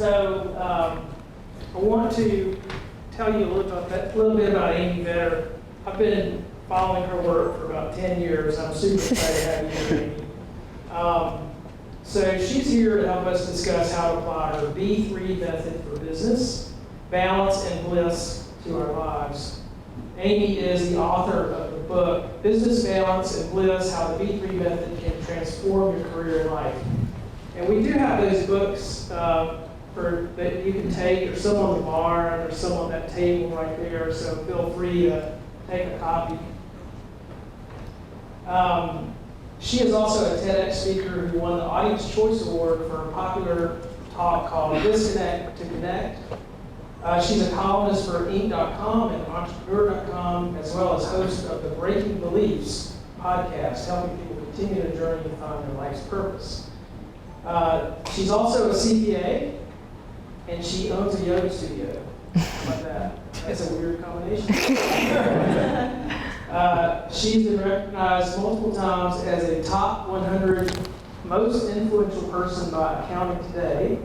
So I want to tell you a little bit about Amy Vetter. I've been following her work for about 10 years. I'm super excited to have you here, Amy. So she's here to help us discuss how to apply her B3 method for business, balance, and bliss to our lives. Amy is the author of the book, Business Balance and Bliss, How the B3 Method Can Transform Your Career and Life. And we do have those books that you can take. There's some on the bar, and there's some on that table right there, so feel free to take a copy. She is also a TEDx speaker who won the Audience Choice Award for a popular talk called Disconnect to Connect. She's a columnist for Inc.com and Entrepreneur.com, as well as host of the Breaking Beliefs podcast, helping people continue their journey to find their life's purpose. She's also a CPA, and she owns a yoga studio. How about that? That's a weird combination. She's been recognized multiple times as a top 100 most influential person by Accounting Today,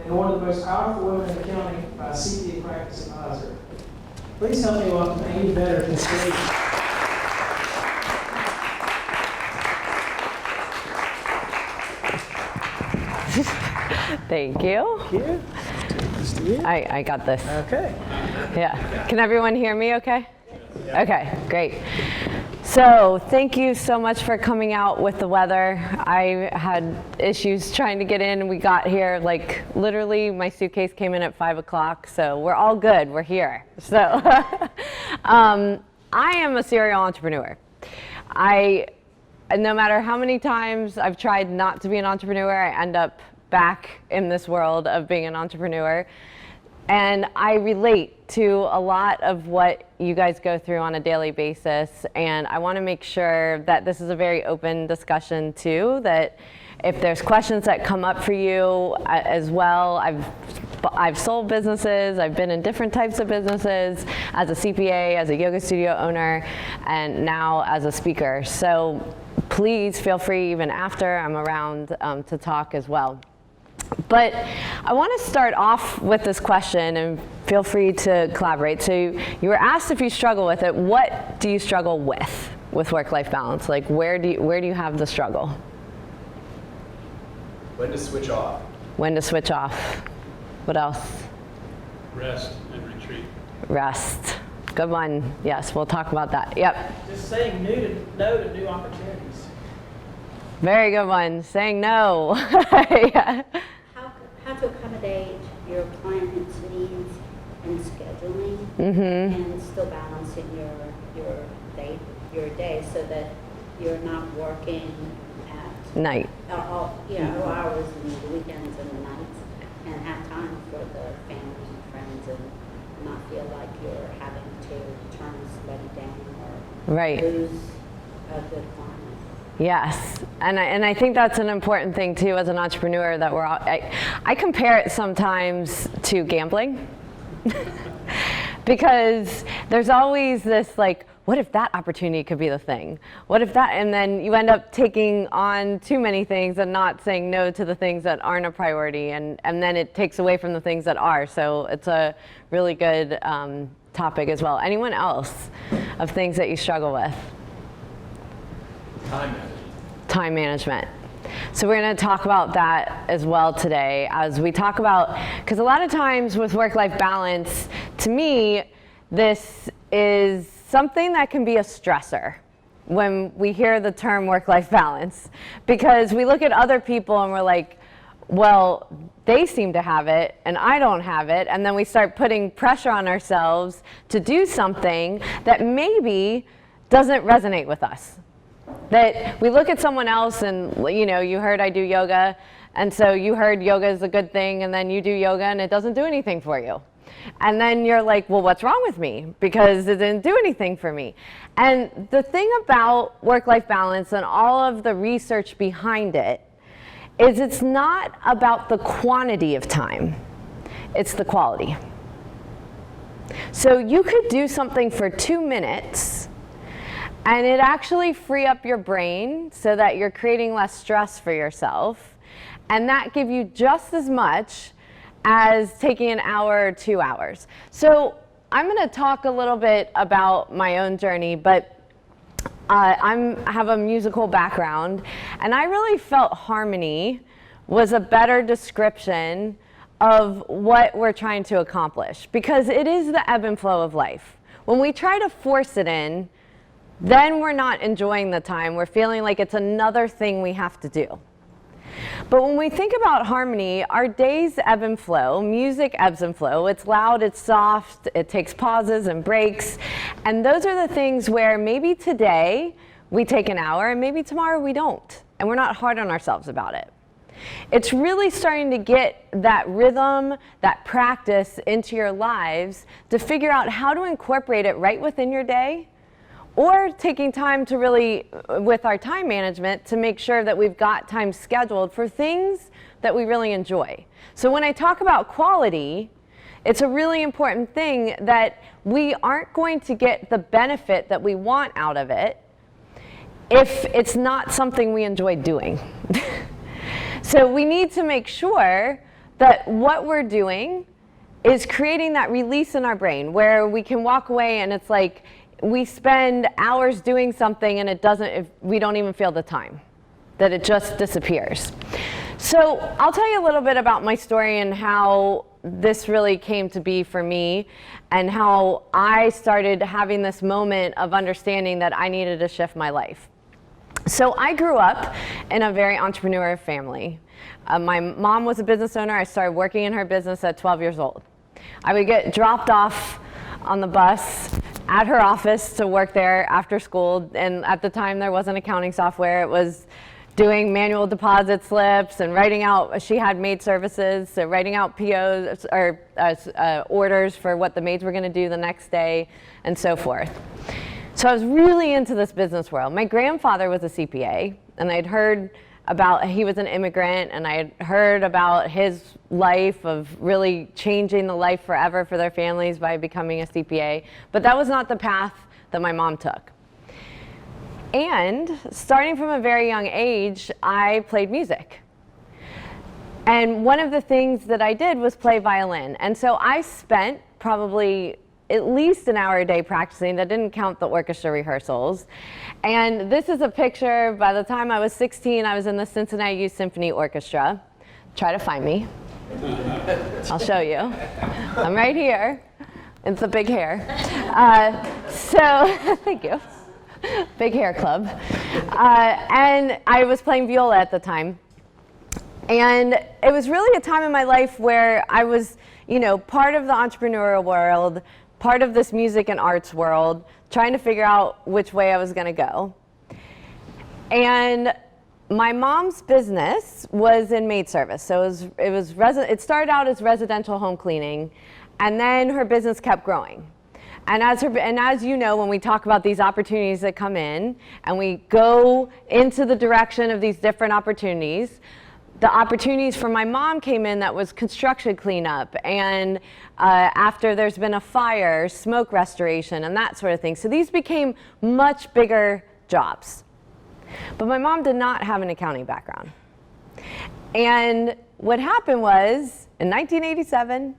and one of the most powerful women in accounting by CPA Practice Advisor. Please help me welcome Amy Vetter to the stage. Thank you. Thank you. I got this. Okay. Yeah. Can everyone hear me okay? Yeah. Okay, great. So thank you so much for coming out with the weather. I had issues trying to get in. We got here, like, literally my suitcase came in at 5 o'clock, so we're all good. We're here. So I am a serial entrepreneur. No matter how many times I've tried not to be an entrepreneur, I end up back in this world of being an entrepreneur. And I relate to a lot of what you guys go through on a daily basis. And I want to make sure that this is a very open discussion too, that if there's questions that come up for you as well, I've sold businesses, I've been in different types of businesses as a CPA, as a yoga studio owner, and now as a speaker. So please feel free, even after I'm around, to talk as well. But I want to start off with this question, and feel free to collaborate. So you were asked if you struggle with it. What do you struggle with work-life balance? Like, where do you have the struggle? When to switch off. When to switch off. What else? Rest and retreat. Rest. Good one. Yes, we'll talk about that. Yep. Just saying no to new opportunities. Very good one. Saying no. Yeah. How to accommodate your client's needs and scheduling, and still balancing your day so that you're not working at Night. all hours and the weekends and the nights, and have time for the family and friends, and not feel like you're having to turn somebody down or lose a good client. Yes, and I think that's an important thing too as an entrepreneur, that we're all, I compare it sometimes to gambling because there's always this like, what if that opportunity could be the thing? What if that, and then you end up taking on too many things and not saying no to the things that aren't a priority, and then it takes away from the things that are. So it's a really good topic as well. Anyone else of things that you struggle with? Time management. So we're going to talk about that as well today, as we talk about, because a lot of times with work-life balance, to me, this is something that can be a stressor when we hear the term work-life balance, because we look at other people and we're like, well, they seem to have it and I don't have it, and then we start putting pressure on ourselves to do something that maybe doesn't resonate with us. That we look at someone else and, you know, you heard I do yoga, and so you heard yoga is a good thing, and then you do yoga and it doesn't do anything for you. And then you're like, well, what's wrong with me? Because it didn't do anything for me. And the thing about work-life balance and all of the research behind it is it's not about the quantity of time, it's the quality. So you could do something for 2 minutes and it actually free up your brain so that you're creating less stress for yourself, and that give you just as much as taking an hour or 2 hours. So I'm going to talk a little bit about my own journey, but I have a musical background, and I really felt harmony was a better description of what we're trying to accomplish, because it is the ebb and flow of life. When we try to force it in, then we're not enjoying the time. We're feeling like it's another thing we have to do. But when we think about harmony, our days ebb and flow. Music ebbs and flow. It's loud, it's soft, it takes pauses and breaks. And those are the things where maybe today we take an hour and maybe tomorrow we don't. And we're not hard on ourselves about it. It's really starting to get that rhythm, that practice into your lives to figure out how to incorporate it right within your day, or taking time to really, with our time management, to make sure that we've got time scheduled for things that we really enjoy. So when I talk about quality, it's a really important thing that we aren't going to get the benefit that we want out of it if it's not something we enjoy doing. So we need to make sure that what we're doing is creating that release in our brain where we can walk away and it's like, we spend hours doing something and it doesn't, we don't even feel the time, that it just disappears. So I'll tell you a little bit about my story and how this really came to be for me and how I started having this moment of understanding that I needed to shift my life. So I grew up in a very entrepreneurial family. My mom was a business owner. I started working in her business at 12 years old. I would get dropped off on the bus at her office to work there after school, and at the time there wasn't accounting software. It was doing manual deposit slips and writing out, she had maid services, so writing out POs or orders for what the maids were going to do the next day and so forth. So I was really into this business world. My grandfather was a CPA, and I'd heard about, he was an immigrant, and I had heard about his life of really changing the life forever for their families by becoming a CPA. But that was not the path that my mom took. And starting from a very young age, I played music. And one of the things that I did was play violin. And so I spent probably at least an hour a day practicing. That didn't count the orchestra rehearsals. And this is a picture. By the time I was 16, I was in the Cincinnati Youth Symphony Orchestra. Try to find me. I'll show you. I'm right here. It's the big hair. Thank you. Big hair club. And I was playing viola at the time. And it was really a time in my life where I was, part of the entrepreneurial world, part of this music and arts world, trying to figure out which way I was going to go. And my mom's business was in maid service. So it started out as residential home cleaning, and then her business kept growing. And as you know, when we talk about these opportunities that come in, and we go into the direction of these different opportunities, the opportunities for my mom came in that was construction cleanup, and after there's been a fire, smoke restoration, and that sort of thing. So these became much bigger jobs. But my mom did not have an accounting background. And what happened was, in 1987,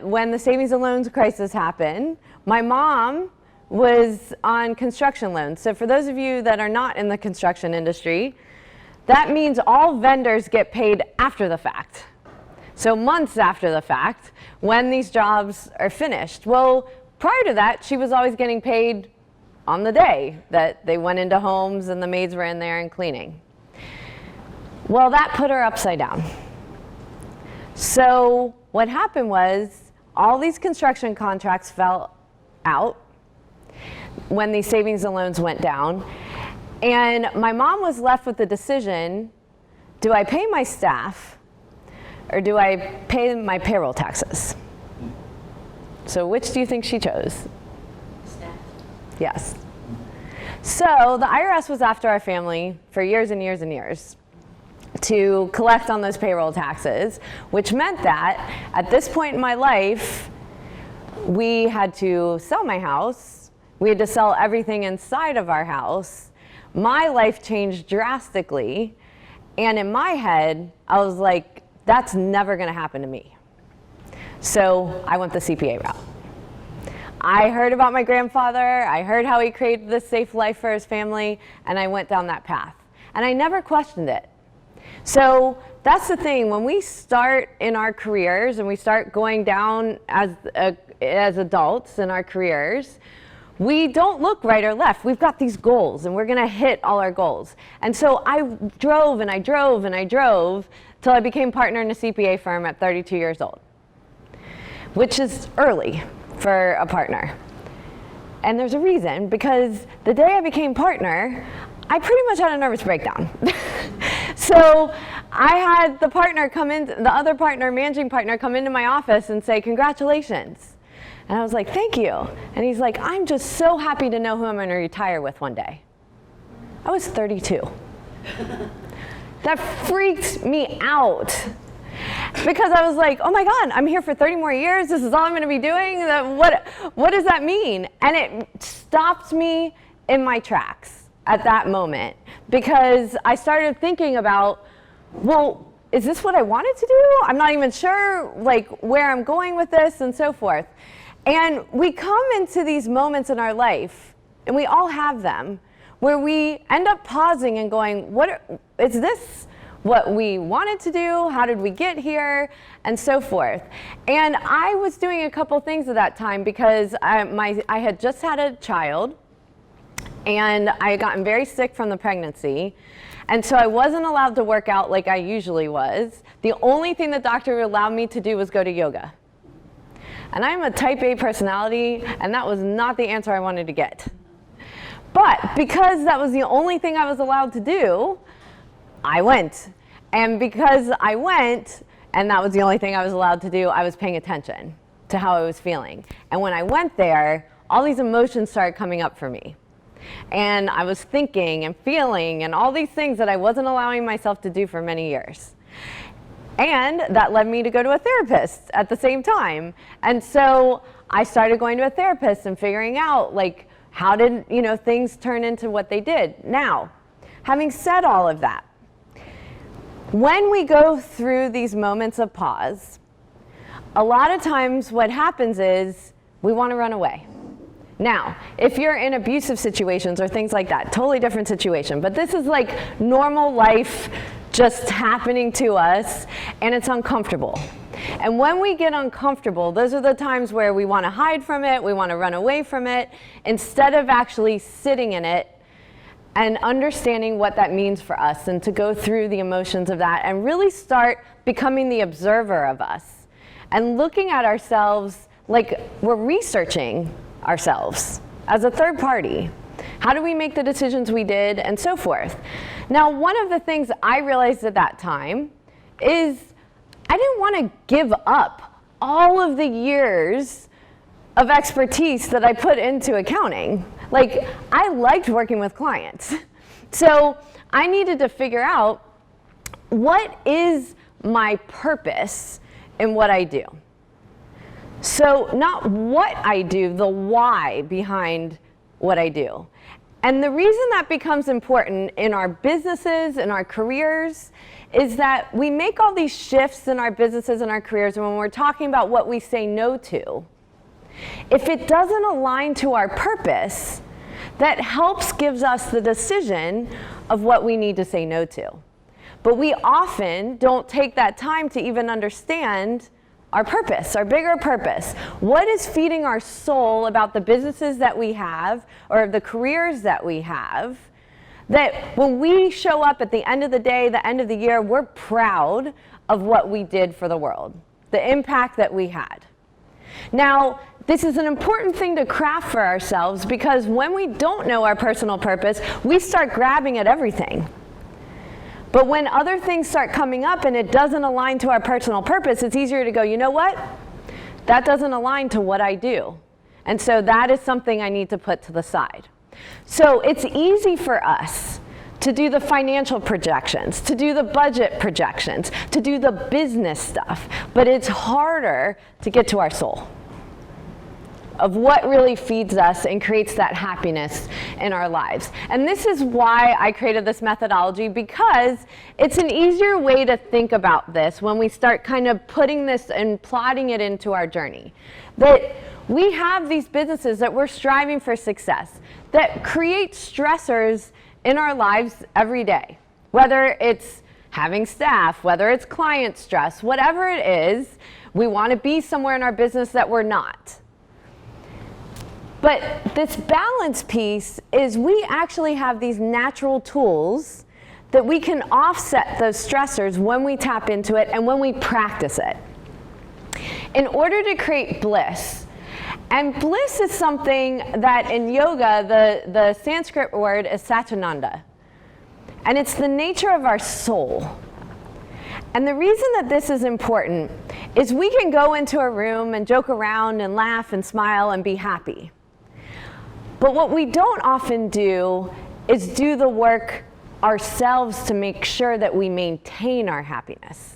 when the savings and loans crisis happened, my mom was on construction loans. So for those of you that are not in the construction industry, that means all vendors get paid after the fact. So months after the fact, when these jobs are finished. Well, prior to that, she was always getting paid on the day that they went into homes and the maids were in there and cleaning. Well, that put her upside down. So what happened was all these construction contracts fell out when these savings and loans went down. And my mom was left with the decision, do I pay my staff or do I pay my payroll taxes? So which do you think she chose? Staff. Yes. So the IRS was after our family for years and years and years to collect on those payroll taxes, which meant that at this point in my life, we had to sell my house. We had to sell everything inside of our house. My life changed drastically, and in my head, I was like That's never going to happen to me. So I went the CPA route. I heard about my grandfather, I heard how he created this safe life for his family, and I went down that path. And I never questioned it. So that's the thing, when we start in our careers and we start going down as adults in our careers, we don't look right or left. We've got these goals and we're gonna hit all our goals. And so I drove and I drove and I drove till I became partner in a CPA firm at 32 years old, which is early for a partner. And there's a reason, because the day I became partner, I pretty much had a nervous breakdown. So I had the partner come in, the other partner, managing partner, come into my office and say, congratulations. And I was like, thank you. And he's like, I'm just so happy to know who I'm going to retire with one day. I was 32. That freaked me out. Because I was like, oh my God, I'm here for 30 more years. This is all I'm going to be doing. What does that mean? And it stopped me in my tracks at that moment, because I started thinking about, well, is this what I wanted to do? I'm not even sure like where I'm going with this and so forth. And we come into these moments in our life, and we all have them, where we end up pausing and going, is this what we wanted to do? How did we get here? And so forth. And I was doing a couple things at that time, because I had just had a child, and I had gotten very sick from the pregnancy. And so I wasn't allowed to work out like I usually was. The only thing the doctor allowed me to do was go to yoga. And I'm a type A personality, and that was not the answer I wanted to get. But because that was the only thing I was allowed to do, I went. And because I went, and that was the only thing I was allowed to do, I was paying attention to how I was feeling. And when I went there, all these emotions started coming up for me. And I was thinking and feeling and all these things that I wasn't allowing myself to do for many years. And that led me to go to a therapist at the same time. And so I started going to a therapist and figuring out, like, how did things turn into what they did. Now, having said all of that, when we go through these moments of pause, a lot of times what happens is we want to run away. Now, if you're in abusive situations or things like that, totally different situation. But this is like normal life just happening to us, and it's uncomfortable. And when we get uncomfortable, those are the times where we want to hide from it, we want to run away from it, instead of actually sitting in it and understanding what that means for us, and to go through the emotions of that and really start becoming the observer of us and looking at ourselves like we're researching ourselves as a third party. How do we make the decisions we did, and so forth. Now, one of the things I realized at that time is I didn't want to give up all of the years of expertise that I put into accounting. Like, I liked working with clients. So I needed to figure out, what is my purpose in what I do? So not what I do, the why behind what I do. And the reason that becomes important in our businesses, in our careers, is that we make all these shifts in our businesses and our careers, and when we're talking about what we say no to, if it doesn't align to our purpose, that gives us the decision of what we need to say no to. But we often don't take that time to even understand our purpose, our bigger purpose. What is feeding our soul about the businesses that we have, or the careers that we have, that when we show up at the end of the day, the end of the year, we're proud of what we did for the world, the impact that we had. Now, this is an important thing to craft for ourselves, because when we don't know our personal purpose, we start grabbing at everything. But when other things start coming up and it doesn't align to our personal purpose, it's easier to go, you know what? That doesn't align to what I do. And so that is something I need to put to the side. So it's easy for us to do the financial projections, to do the budget projections, to do the business stuff, but it's harder to get to our soul. of what really feeds us and creates that happiness in our lives. And this is why I created this methodology, because it's an easier way to think about this when we start kind of putting this and plotting it into our journey. That we have these businesses that we're striving for success, that create stressors in our lives every day, whether it's having staff, whether it's client stress, whatever it is, we want to be somewhere in our business that we're not. But this balance piece is we actually have these natural tools that we can offset those stressors when we tap into it and when we practice it. In order to create bliss, and bliss is something that in yoga, the Sanskrit word is Satchitananda. And it's the nature of our soul. And the reason that this is important is we can go into a room and joke around and laugh and smile and be happy. But what we don't often do is do the work ourselves to make sure that we maintain our happiness.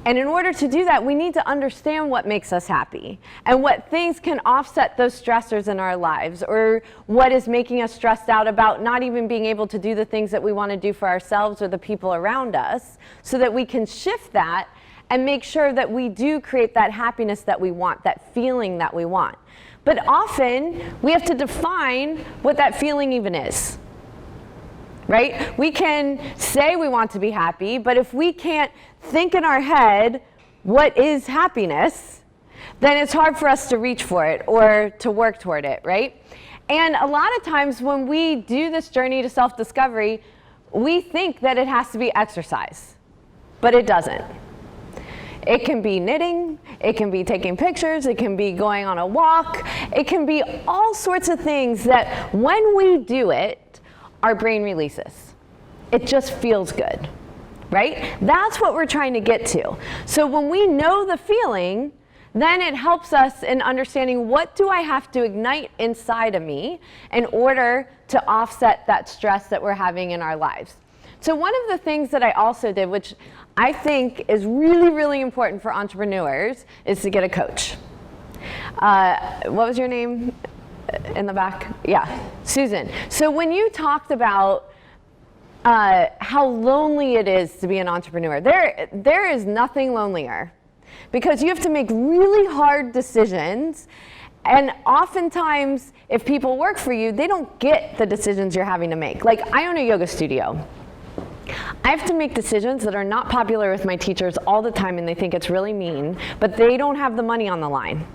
And in order to do that, we need to understand what makes us happy and what things can offset those stressors in our lives, or what is making us stressed out about not even being able to do the things that we want to do for ourselves or the people around us, so that we can shift that and make sure that we do create that happiness that we want, that feeling that we want. But often, we have to define what that feeling even is, right? We can say we want to be happy, but if we can't think in our head what is happiness, then it's hard for us to reach for it or to work toward it, right? And a lot of times when we do this journey to self-discovery, we think that it has to be exercise, but it doesn't. It can be knitting, it can be taking pictures, it can be going on a walk, it can be all sorts of things that when we do it, our brain releases. It just feels good, right? That's what we're trying to get to. So when we know the feeling, then it helps us in understanding what do I have to ignite inside of me in order to offset that stress that we're having in our lives. So one of the things that I also did, which I think is really, really important for entrepreneurs, is to get a coach. What was your name in the back? Yeah, Susan. So when you talked about how lonely it is to be an entrepreneur, there is nothing lonelier, because you have to make really hard decisions. And oftentimes, if people work for you, they don't get the decisions you're having to make. Like, I own a yoga studio. I have to make decisions that are not popular with my teachers all the time, and they think it's really mean, but they don't have the money on the line,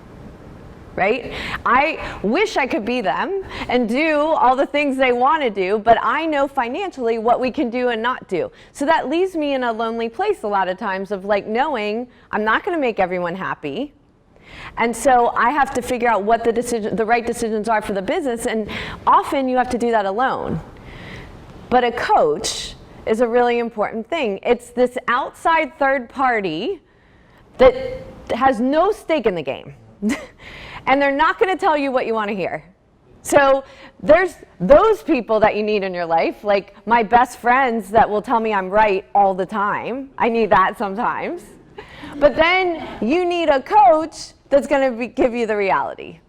right? I wish I could be them and do all the things they want to do, but I know financially what we can do and not do. So that leaves me in a lonely place a lot of times of like knowing I'm not going to make everyone happy. And so I have to figure out what the right decisions are for the business, and often you have to do that alone. But a coach is a really important thing. It's this outside third party that has no stake in the game. And they're not going to tell you what you want to hear. So there's those people that you need in your life, like my best friends that will tell me I'm right all the time. I need that sometimes. But then you need a coach that's going to give you the reality,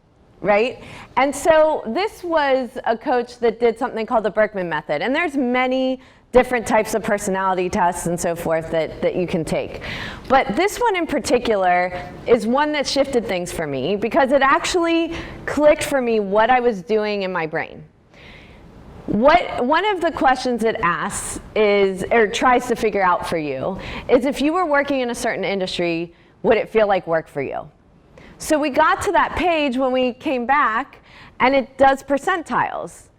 right? And so this was a coach that did something called the Berkman method. And there's many different types of personality tests and so forth that you can take. But this one in particular is one that shifted things for me, because it actually clicked for me what I was doing in my brain. One of the questions it asks is, or tries to figure out for you, is if you were working in a certain industry, would it feel like work for you? So we got to that page when we came back, and it does percentiles.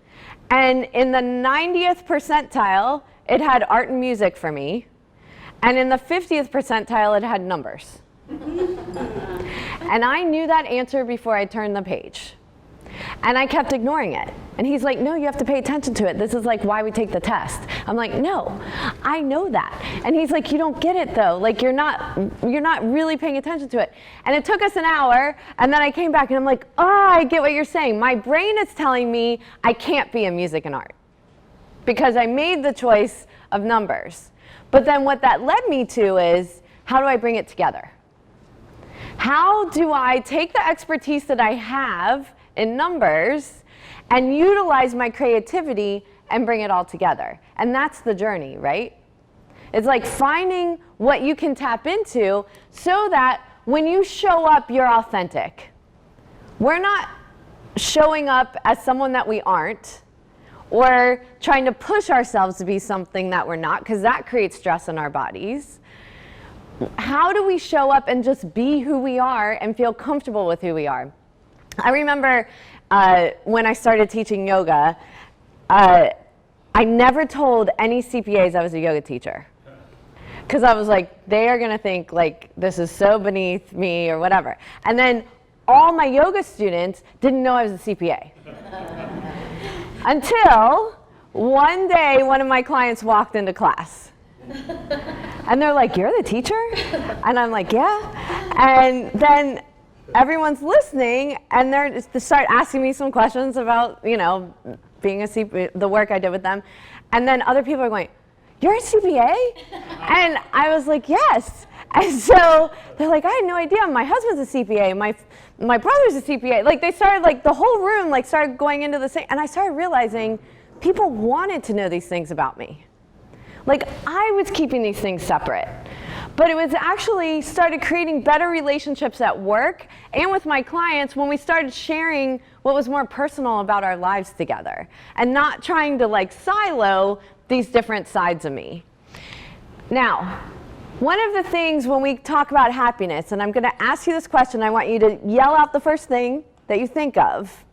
And in the 90th percentile, it had art and music for me. And in the 50th percentile, it had numbers. And I knew that answer before I turned the page. And I kept ignoring it. And he's like, no, you have to pay attention to it. This is like why we take the test. I'm like, no, I know that. And he's like, you don't get it though. Like you're not really paying attention to it. And it took us an hour, and then I came back and I'm like, oh, I get what you're saying. My brain is telling me I can't be in music and art because I made the choice of numbers. But then what that led me to is, how do I bring it together? How do I take the expertise that I have in numbers and utilize my creativity and bring it all together? And that's the journey, right? It's like finding what you can tap into so that when you show up, you're authentic. We're not showing up as someone that we aren't, or trying to push ourselves to be something that we're not, because that creates stress in our bodies. How do we show up and just be who we are and feel comfortable with who we are? I remember when I started teaching yoga, I never told any CPAs I was a yoga teacher. Because I was like, they are going to think like this is so beneath me or whatever. And then all my yoga students didn't know I was a CPA. Until one day, one of my clients walked into class. And they're like, you're the teacher? And I'm like, yeah. And then everyone's listening, and they start asking me some questions about, you know, being a CPA, the work I did with them. And then other people are going, you're a CPA? And I was like, yes. And so they're like, I had no idea. My husband's a CPA. My brother's a CPA. Like, they started, like, the whole room, like, started going into the same. And I started realizing people wanted to know these things about me. Like, I was keeping these things separate. But it was actually started creating better relationships at work and with my clients when we started sharing what was more personal about our lives together and not trying to, like, silo these different sides of me. Now, one of the things when we talk about happiness, and I'm going to ask you this question, I want you to yell out the first thing that you think of,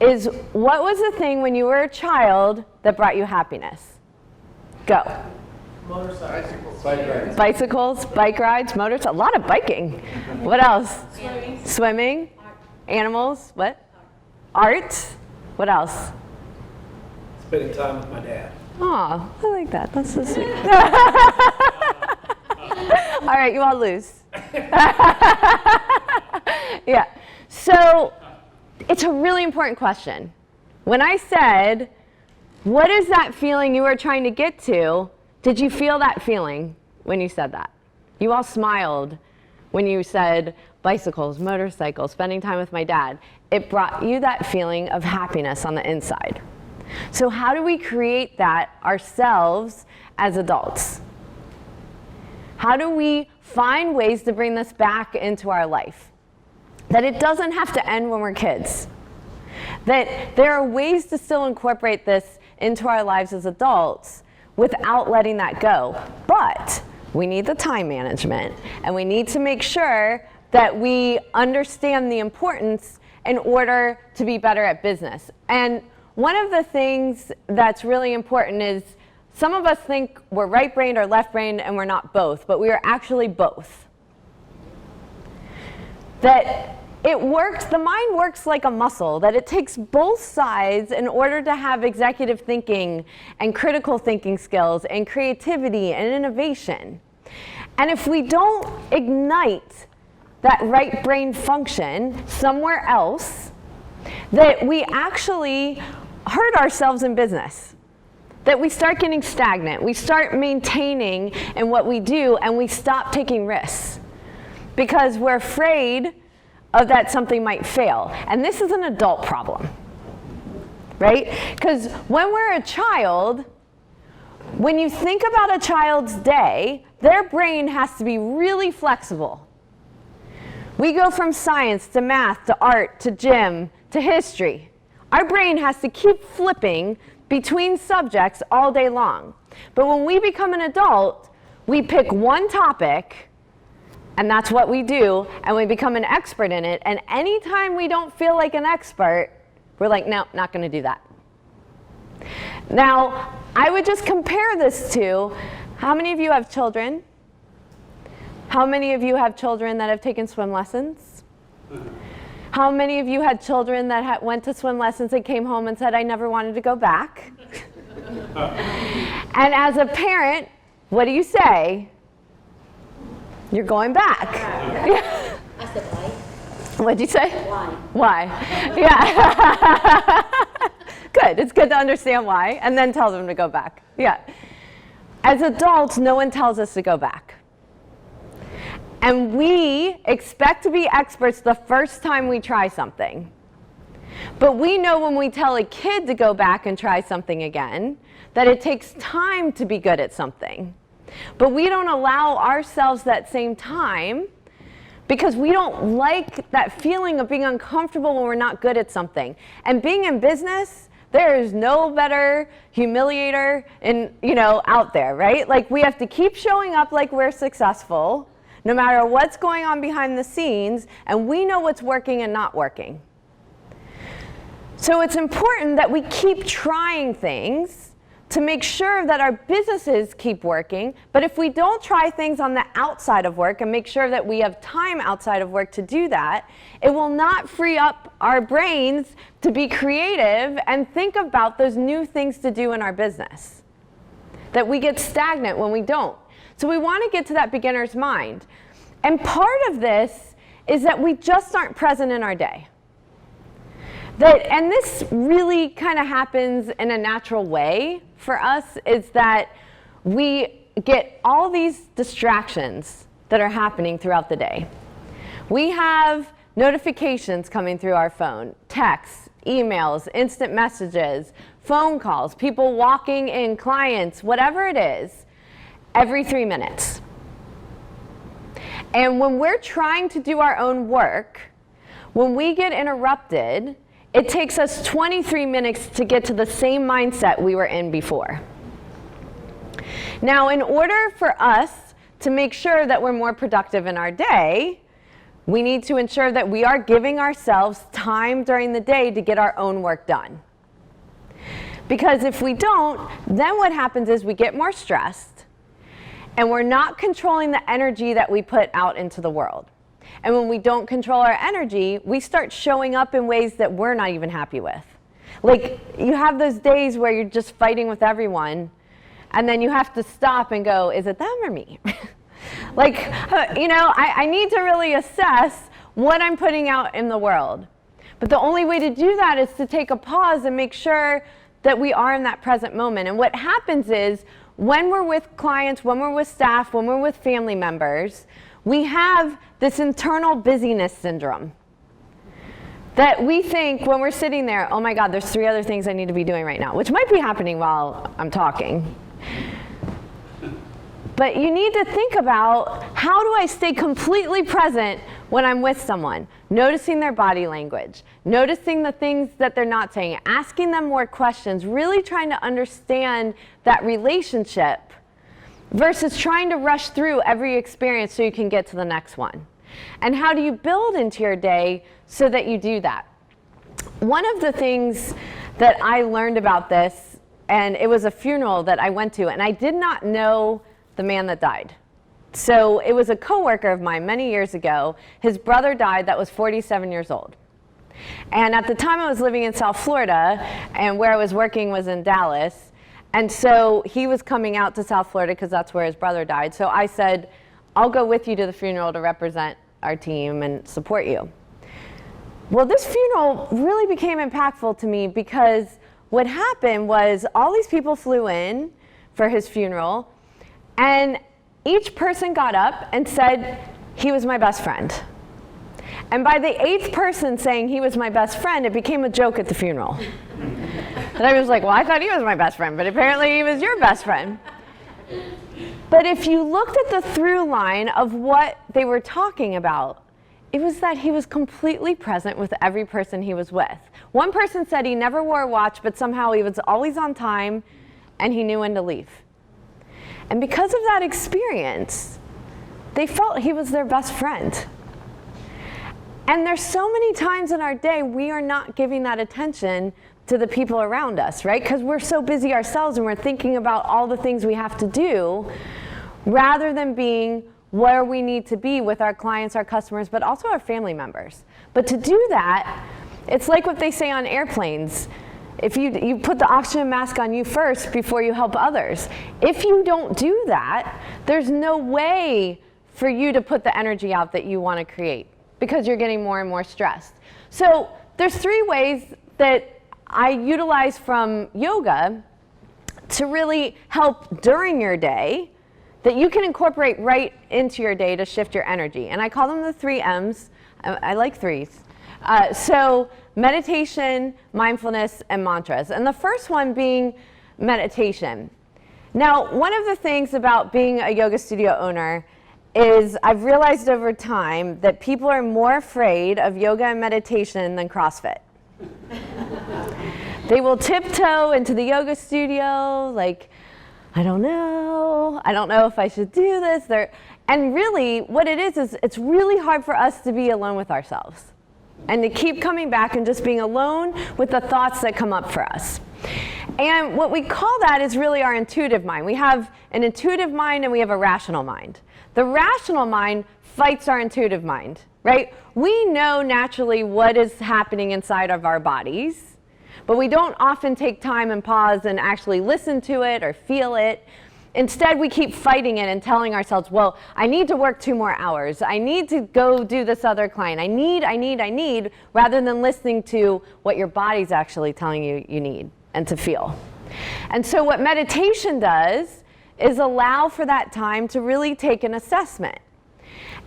is what was the thing when you were a child that brought you happiness? Go. Motorcycles. Bicycles, bike rides, motors, a lot of biking. What else? Swimming. Animals, what? Art. What else? Spending time with my dad. Aw, I like that. That's so sweet. All right, you all lose. Yeah. So it's a really important question. When I said, what is that feeling you were trying to get to? Did you feel that feeling when you said that? You all smiled when you said bicycles, motorcycles, spending time with my dad. It brought you that feeling of happiness on the inside. So how do we create that ourselves as adults? How do we find ways to bring this back into our life? That it doesn't have to end when we're kids. That there are ways to still incorporate this into our lives as adults without letting that go. But we need the time management, and we need to make sure that we understand the importance in order to be better at business. And one of the things that's really important is some of us think we're right-brained or left-brained and we're not both, but we are actually both. That it works, the mind works like a muscle, that it takes both sides in order to have executive thinking and critical thinking skills and creativity and innovation. And if we don't ignite that right brain function somewhere else, that we actually hurt ourselves in business. That we start getting stagnant, we start maintaining in what we do, and we stop taking risks. Because we're afraid of that something might fail. And this is an adult problem, right? Because when we're a child, when you think about a child's day, their brain has to be really flexible. We go from science to math to art to gym to history. Our brain has to keep flipping between subjects all day long. But when we become an adult, we pick one topic, and that's what we do, and we become an expert in it. And anytime we don't feel like an expert, we're like, no, not going to do that. Now, I would just compare this to, how many of you have children? How many of you have children that have taken swim lessons? How many of you had children that went to swim lessons and came home and said, I never wanted to go back? And as a parent, what do you say? You're going back. I said why. What'd you say? Why? Why? Yeah. Good. It's good to understand why, and then tell them to go back. Yeah. As adults, no one tells us to go back. And we expect to be experts the first time we try something. But we know when we tell a kid to go back and try something again, that it takes time to be good at something. But we don't allow ourselves that same time because we don't like that feeling of being uncomfortable when we're not good at something. And being in business, there is no better humiliator out there, right? Like, we have to keep showing up like we're successful, no matter what's going on behind the scenes, and we know what's working and not working. So it's important that we keep trying things to make sure that our businesses keep working. But if we don't try things on the outside of work and make sure that we have time outside of work to do that, it will not free up our brains to be creative and think about those new things to do in our business. That we get stagnant when we don't. So we want to get to that beginner's mind. And part of this is that we just aren't present in our day. And this really kind of happens in a natural way for us, is that we get all these distractions that are happening throughout the day. We have notifications coming through our phone, texts, emails, instant messages, phone calls, people walking in, clients, whatever it is, every 3 minutes. And when we're trying to do our own work, when we get interrupted, it takes us 23 minutes to get to the same mindset we were in before. Now, in order for us to make sure that we're more productive in our day, we need to ensure that we are giving ourselves time during the day to get our own work done. Because if we don't, then what happens is we get more stressed, and we're not controlling the energy that we put out into the world. And when we don't control our energy, we start showing up in ways that we're not even happy with. Like, you have those days where you're just fighting with everyone, and then you have to stop and go, is it them or me? I need to really assess what I'm putting out in the world. But the only way to do that is to take a pause and make sure that we are in that present moment. And what happens is, when we're with clients, when we're with staff, when we're with family members, we have this internal busyness syndrome. That we think when we're sitting there, oh my God, there's 3 other things I need to be doing right now, which might be happening while I'm talking. But you need to think about, how do I stay completely present when I'm with someone? Noticing their body language, noticing the things that they're not saying, asking them more questions, really trying to understand that relationship versus trying to rush through every experience so you can get to the next one. And how do you build into your day so that you do that? One of the things that I learned about this, and it was a funeral that I went to, and I did not know the man that died. So it was a coworker of mine many years ago. His brother died that was 47 years old. And at the time I was living in South Florida, and where I was working was in Dallas. And so he was coming out to South Florida because that's where his brother died. So I said, I'll go with you to the funeral to represent our team and support you. Well, this funeral really became impactful to me because what happened was all these people flew in for his funeral, and each person got up and said, he was my best friend. And by the 8th person saying he was my best friend, it became a joke at the funeral. And I was like, well, I thought he was my best friend, but apparently he was your best friend. But if you looked at the through line of what they were talking about, it was that he was completely present with every person he was with. One person said he never wore a watch, but somehow he was always on time and he knew when to leave. And because of that experience, they felt he was their best friend. And there's so many times in our day we are not giving that attention to the people around us, right? Because we're so busy ourselves and we're thinking about all the things we have to do rather than being where we need to be with our clients, our customers, but also our family members. But to do that, it's like what they say on airplanes. If you put the oxygen mask on you first before you help others. If you don't do that, there's no way for you to put the energy out that you want to create because you're getting more and more stressed. So there's 3 ways that I utilize from yoga to really help during your day that you can incorporate right into your day to shift your energy. And I call them the 3 M's. I like threes. So meditation, mindfulness, and mantras. And the first one being meditation. Now, one of the things about being a yoga studio owner is I've realized over time that people are more afraid of yoga and meditation than CrossFit. They will tiptoe into the yoga studio like, I don't know if I should do this. And really, what it is it's really hard for us to be alone with ourselves and to keep coming back and just being alone with the thoughts that come up for us. And what we call that is really our intuitive mind. We have an intuitive mind and we have a rational mind. The rational mind fights our intuitive mind, right? We know naturally what is happening inside of our bodies, but we don't often take time and pause and actually listen to it or feel it. Instead, we keep fighting it and telling ourselves, well, I need to work 2 more hours. I need to go do this other client. I need, rather than listening to what your body's actually telling you you need and to feel. And so what meditation does is allow for that time to really take an assessment.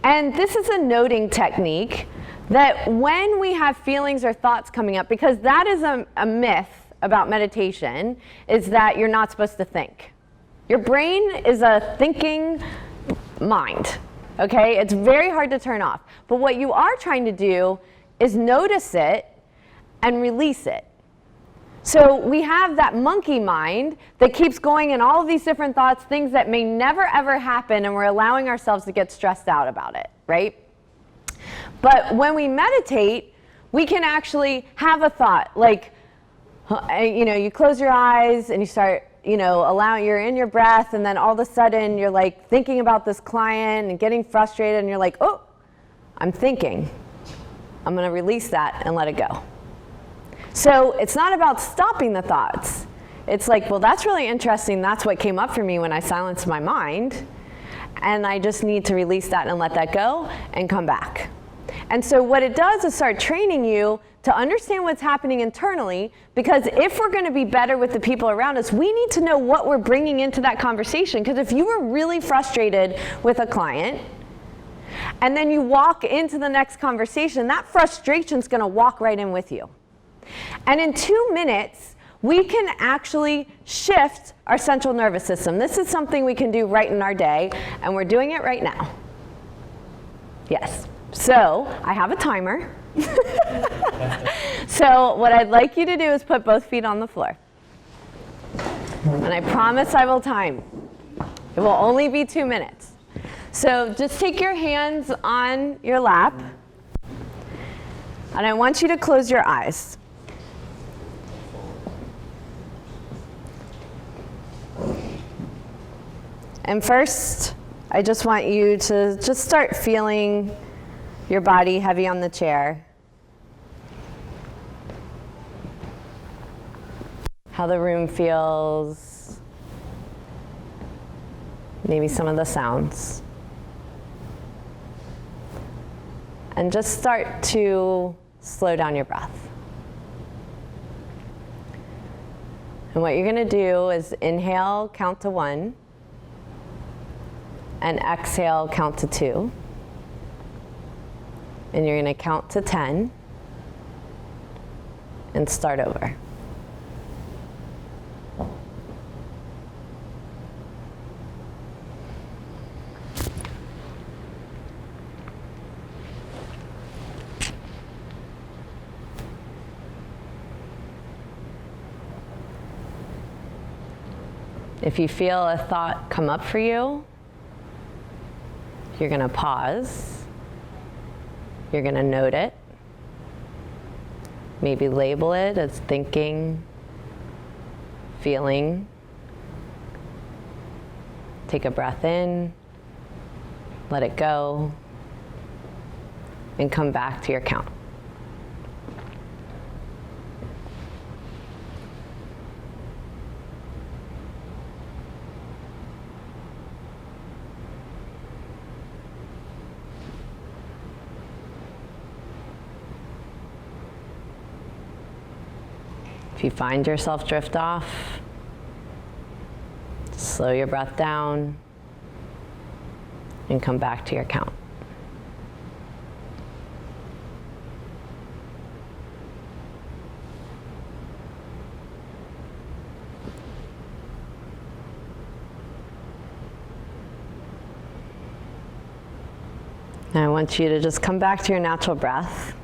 And this is a noting technique that when we have feelings or thoughts coming up, because that is a myth about meditation, is that you're not supposed to think. Your brain is a thinking mind, okay? It's very hard to turn off. But what you are trying to do is notice it and release it. So we have that monkey mind that keeps going in all of these different thoughts, things that may never ever happen, and we're allowing ourselves to get stressed out about it, right? But when we meditate, we can actually have a thought, like, you close your eyes and you start, you're in your breath, and then all of a sudden you're like thinking about this client and getting frustrated, and you're like, oh, I'm thinking. I'm going to release that and let it go. So it's not about stopping the thoughts. It's like, well, that's really interesting. That's what came up for me when I silenced my mind. And I just need to release that and let that go and come back. And so what it does is start training you to understand what's happening internally, because if we're going to be better with the people around us, we need to know what we're bringing into that conversation. Because if you were really frustrated with a client, and then you walk into the next conversation, that frustration's going to walk right in with you. And in 2 minutes, we can actually shift our central nervous system. This is something we can do right in our day, and we're doing it right now. Yes. So I have a timer. So what I'd like you to do is put both feet on the floor. And I promise I will time. It will only be 2 minutes. So just take your hands on your lap, and I want you to close your eyes. And first, I just want you to just start feeling your body heavy on the chair. How the room feels. Maybe some of the sounds. And just start to slow down your breath. And what you're going to do is inhale, count to 1. And exhale, count to 2. And you're going to count to 10 and start over. If you feel a thought come up for you, you're going to pause. You're going to note it. Maybe label it as thinking, feeling. Take a breath in, let it go, and come back to your count. If you find yourself drift off, slow your breath down and come back to your count. And I want you to just come back to your natural breath.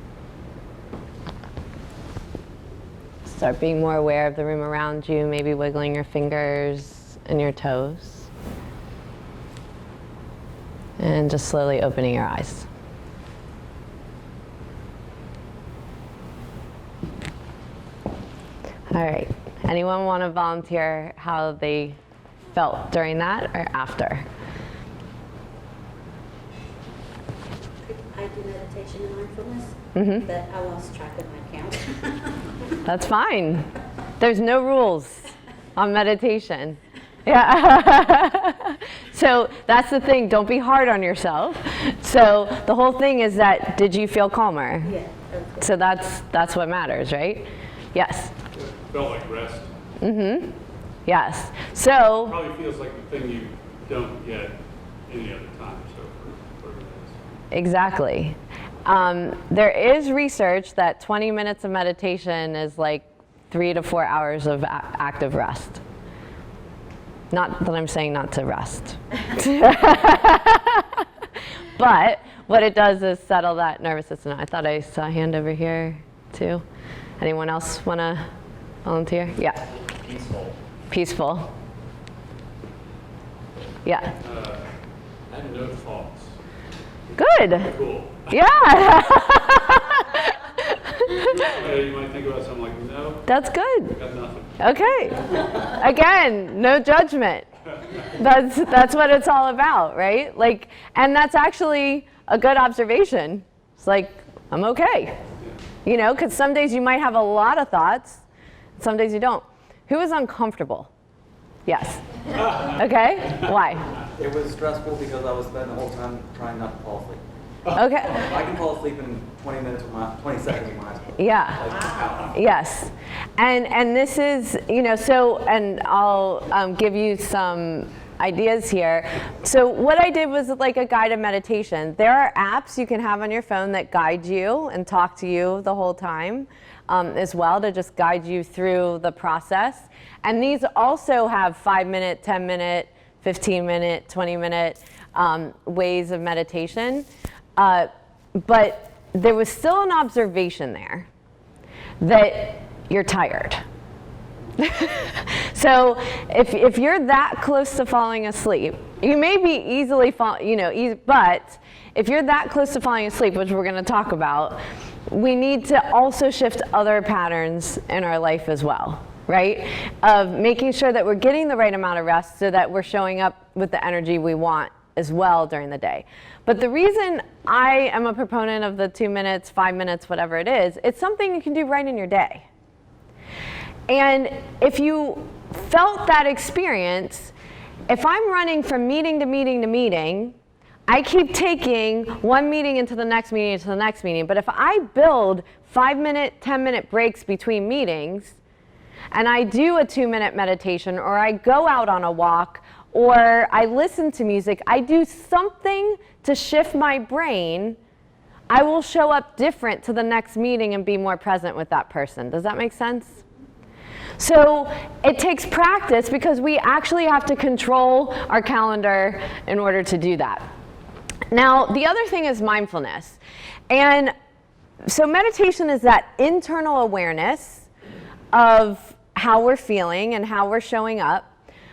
Start being more aware of the room around you, maybe wiggling your fingers and your toes. And just slowly opening your eyes. All right, anyone want to volunteer how they felt during that or after? I do meditation and mindfulness, but I lost track of my count. That's fine. There's no rules on meditation. Yeah. So that's the thing. Don't be hard on yourself. So the whole thing is that, did you feel calmer? Yeah. Okay. So that's what matters, right? Yes. It felt like rest. Yes. So Probably feels like the thing you don't get any other time. So for this. exactly. There is research that 20 minutes of meditation is like 3 to 4 hours of active rest. Not that I'm saying not to rest. But what it does is settle that nervous system. I thought I saw a hand over here too. Anyone else want to volunteer? Yeah. Peaceful. Peaceful. Yeah. I had no thoughts. Good. Cool. Yeah. You might think about something like, no, That's good. got nothing. Okay. Again, no judgment. That's what it's all about, right? Like, and that's actually a good observation. It's like, I'm okay. You know, because some days you might have a lot of thoughts, some days you don't. Who is uncomfortable? Yes. Okay. Why? It was stressful because I was spending the whole time trying not to fall asleep. Okay. I can fall asleep in 20 seconds with my eyes closed. Yeah. Yes. And this is, you know, so, and I'll give you some ideas here. So what I did was like a guided meditation. There are apps you can have on your phone that guide you and talk to you the whole time as well, to just guide you through the process. And these also have 5-minute, 10-minute, 15-minute, 20-minute ways of meditation. But there was still an observation there that you're tired. So if you're that close to falling asleep, you may be easily but if you're that close to falling asleep, which we're going to talk about, we need to also shift other patterns in our life as well, right? Of making sure that we're getting the right amount of rest so that we're showing up with the energy we want as well during the day. But the reason I am a proponent of the 2 minutes, 5 minutes, whatever it is, it's something you can do right in your day. And if you felt that experience, if I'm running from meeting to meeting to meeting, I keep taking one meeting into the next meeting into the next meeting. But if I build 5-minute, 10-minute breaks between meetings, and I do a 2-minute meditation, or I go out on a walk, or I listen to music, I do something to shift my brain, I will show up different to the next meeting and be more present with that person. Does that make sense? So it takes practice because we actually have to control our calendar in order to do that. Now, the other thing is mindfulness. And so meditation is that internal awareness of how we're feeling and how we're showing up.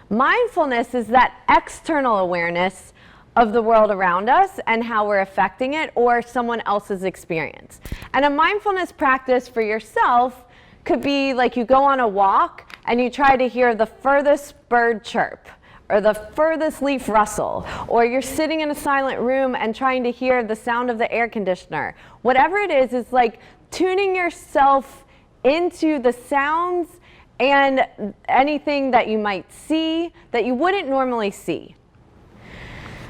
Mindfulness is that external awareness of the world around us and how we're affecting it or someone else's experience. And a mindfulness practice for yourself could be like you go on a walk and you try to hear the furthest bird chirp or the furthest leaf rustle, or you're sitting in a silent room and trying to hear the sound of the air conditioner. Whatever it is like tuning yourself into the sounds and anything that you might see that you wouldn't normally see.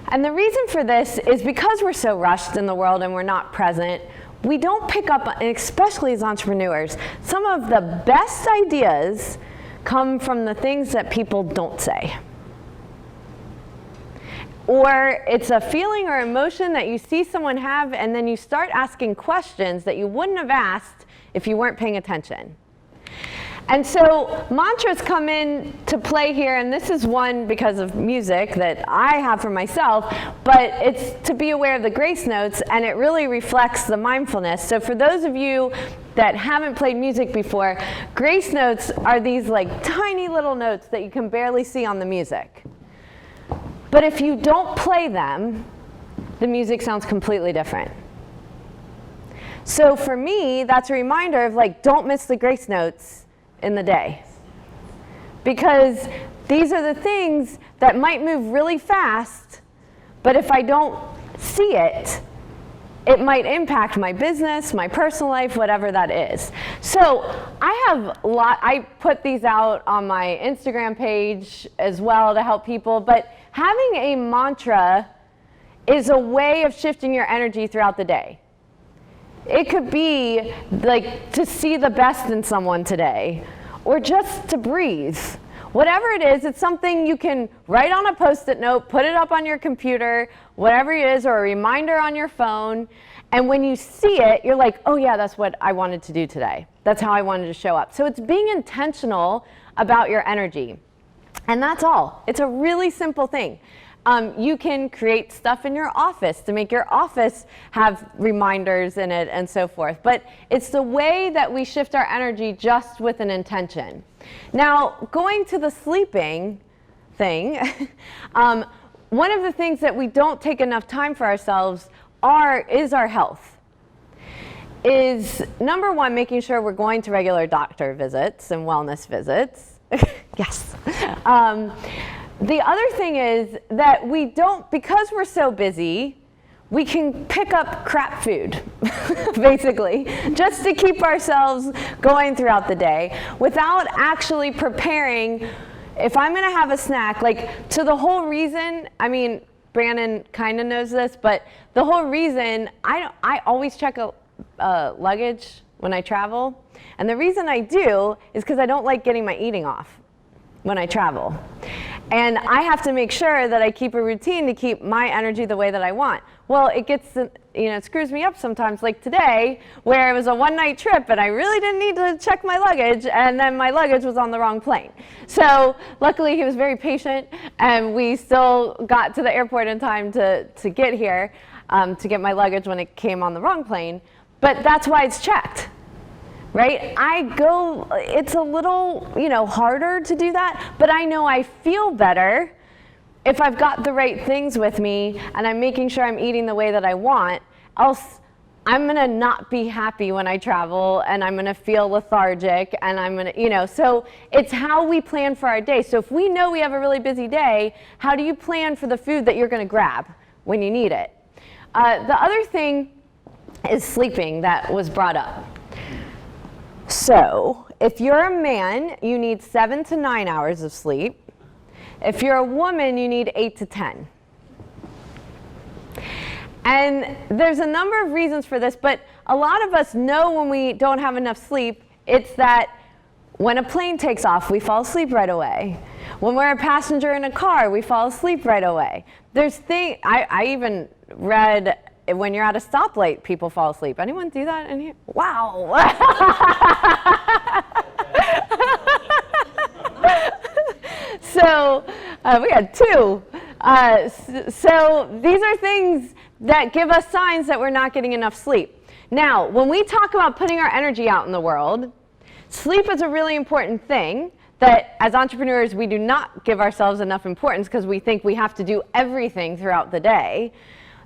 And the reason for this is because we're so rushed in the world and we're not present, we don't pick up, and especially as entrepreneurs, some of the best ideas come from the things that people don't say. or it's a feeling or emotion that you see someone have, and then you start asking questions that you wouldn't have asked if you weren't paying attention. And so mantras come in to play here, and this is one because of music that I have for myself, but it's to be aware of the grace notes, and it really reflects the mindfulness. So for those of you that haven't played music before, grace notes are these like tiny little notes that you can barely see on the music. But if you don't play them, the music sounds completely different. So for me, that's a reminder of like, don't miss the grace notes in the day. Because these are the things that might move really fast, but if I don't see it, it might impact my business, my personal life, whatever that is. So I put these out on my Instagram page as well to help people, but having a mantra is a way of shifting your energy throughout the day. It could be like to see the best in someone today, or just to breathe. Whatever it is, it's something you can write on a Post-it note, put it up on your computer, whatever it is, or a reminder on your phone. And when you see it, you're like, oh yeah, that's what I wanted to do today. That's how I wanted to show up. So it's being intentional about your energy. And that's all. It's a really simple thing. You can create stuff in your office to make your office have reminders in it and so forth. But it's the way that we shift our energy just with an intention. Now, going to the sleeping thing, one of the things that we don't take enough time for ourselves is our health. Is number one, making sure we're going to regular doctor visits and wellness visits. Yes. The other thing is that we don't, because we're so busy, we can pick up crap food, basically, just to keep ourselves going throughout the day without actually preparing. If I'm going to have a snack, like, to the whole reason, I mean, Brandon kind of knows this, but the whole reason, I always check luggage when I travel. And the reason I do is because I don't like getting my eating off when I travel. And I have to make sure that I keep a routine to keep my energy the way that I want. Well, it gets, it screws me up sometimes, like today, where it was a one-night trip and I really didn't need to check my luggage, and then my luggage was on the wrong plane. So luckily he was very patient, and we still got to the airport in time to get here, to get my luggage when it came on the wrong plane. But that's why it's checked. Right? It's a little, harder to do that, but I know I feel better if I've got the right things with me and I'm making sure I'm eating the way that I want. Else, I'm going to not be happy when I travel, and I'm going to feel lethargic, and I'm going to, so it's how we plan for our day. So if we know we have a really busy day, how do you plan for the food that you're going to grab when you need it? The other thing is sleeping that was brought up. So, if you're a man, you need 7 to 9 hours of sleep. If you're a woman, you need 8 to 10. And there's a number of reasons for this, but a lot of us know when we don't have enough sleep, it's that when a plane takes off, we fall asleep right away. When we're a passenger in a car, we fall asleep right away. I even read, when you're at a stoplight, people fall asleep. Anyone do that in here? Wow. So we had 2. So these are things that give us signs that we're not getting enough sleep. Now, when we talk about putting our energy out in the world, sleep is a really important thing that as entrepreneurs we do not give ourselves enough importance because we think we have to do everything throughout the day.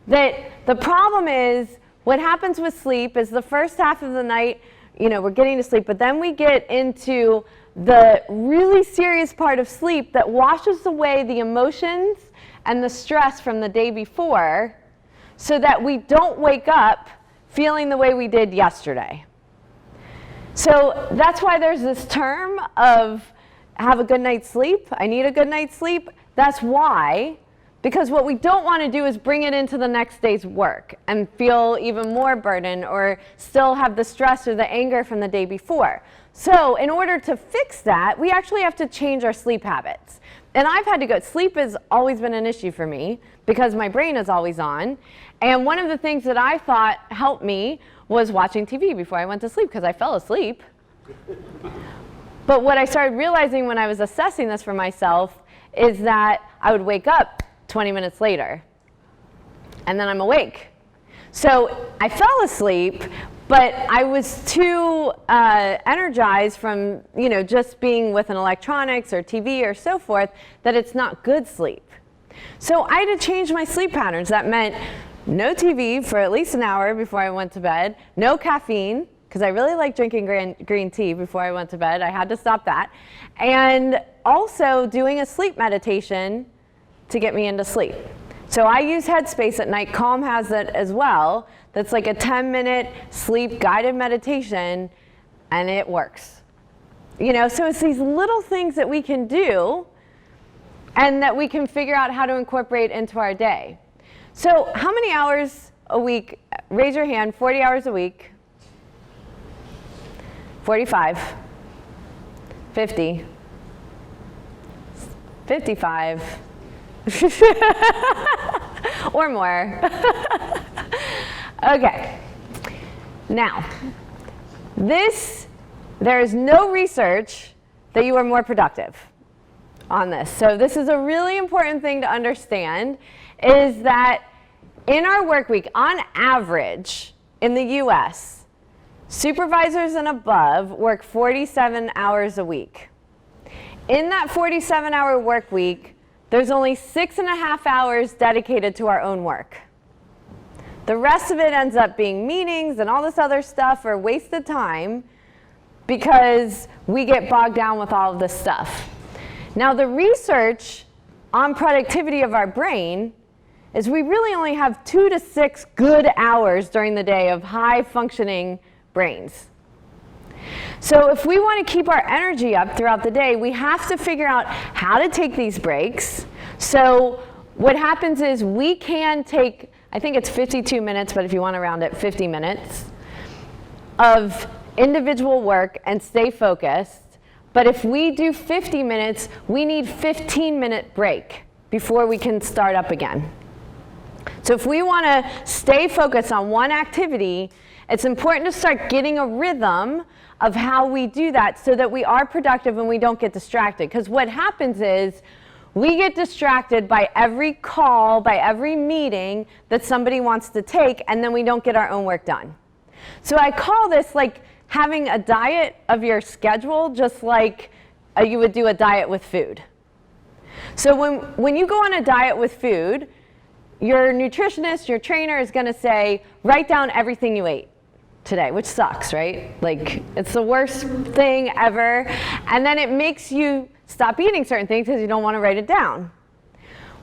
That the problem is, what happens with sleep is the first half of the night, we're getting to sleep, but then we get into the really serious part of sleep that washes away the emotions and the stress from the day before so that we don't wake up feeling the way we did yesterday. So that's why there's this term of have a good night's sleep. I need a good night's sleep. That's why. Because what we don't want to do is bring it into the next day's work and feel even more burden or still have the stress or the anger from the day before. So in order to fix that, we actually have to change our sleep habits. And I've had to go, sleep has always been an issue for me because my brain is always on. And one of the things that I thought helped me was watching TV before I went to sleep, because I fell asleep. But what I started realizing when I was assessing this for myself is that I would wake up 20 minutes later, and then I'm awake. So I fell asleep, but I was too energized from just being with an electronics or TV or so forth that it's not good sleep. So I had to change my sleep patterns. That meant no TV for at least an hour before I went to bed, no caffeine, because I really like drinking green tea before I went to bed. I had to stop that. And also doing a sleep meditation to get me into sleep. So I use Headspace at night. Calm has it as well. That's like a 10-minute sleep guided meditation, and it works. So it's these little things that we can do and that we can figure out how to incorporate into our day. So how many hours a week? Raise your hand. 40 hours a week. 45. 50. 55. Or more. Okay. Now, there is no research that you are more productive on this. So this is a really important thing to understand, is that in our work week, on average, in the US, supervisors and above work 47 hours a week. In that 47-hour work week, there's only 6.5 hours dedicated to our own work. The rest of it ends up being meetings and all this other stuff, or wasted time, because we get bogged down with all of this stuff. Now, the research on productivity of our brain is we really only have 2 to 6 good hours during the day of high-functioning brains. So if we want to keep our energy up throughout the day, we have to figure out how to take these breaks. So what happens is we can take, I think it's 52 minutes, but if you want to round it, 50 minutes of individual work and stay focused. But if we do 50 minutes, we need 15-minute break before we can start up again. So if we want to stay focused on one activity, it's important to start getting a rhythm of how we do that so that we are productive and we don't get distracted. Because what happens is we get distracted by every call, by every meeting that somebody wants to take, and then we don't get our own work done. So I call this like having a diet of your schedule, just like you would do a diet with food. So when you go on a diet with food, your nutritionist, your trainer is going to say, write down everything you ate today, which sucks, right? Like, it's the worst thing ever. And then it makes you stop eating certain things because you don't want to write it down.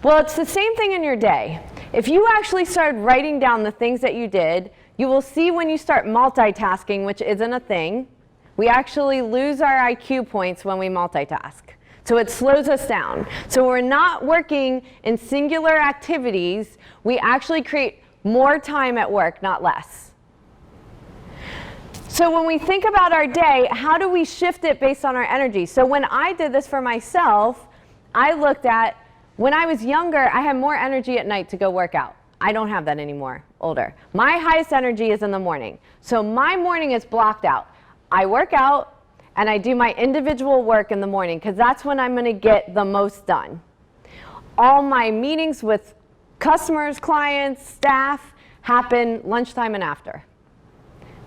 Well, it's the same thing in your day. If you actually started writing down the things that you did, you will see when you start multitasking, which isn't a thing, we actually lose our IQ points when we multitask. So it slows us down. So we're not working in singular activities. We actually create more time at work, not less. So when we think about our day, how do we shift it based on our energy? So when I did this for myself, I looked at, when I was younger, I had more energy at night to go work out. I don't have that anymore, older. My highest energy is in the morning. So my morning is blocked out. I work out and I do my individual work in the morning because that's when I'm going to get the most done. All my meetings with customers, clients, staff happen lunchtime and after,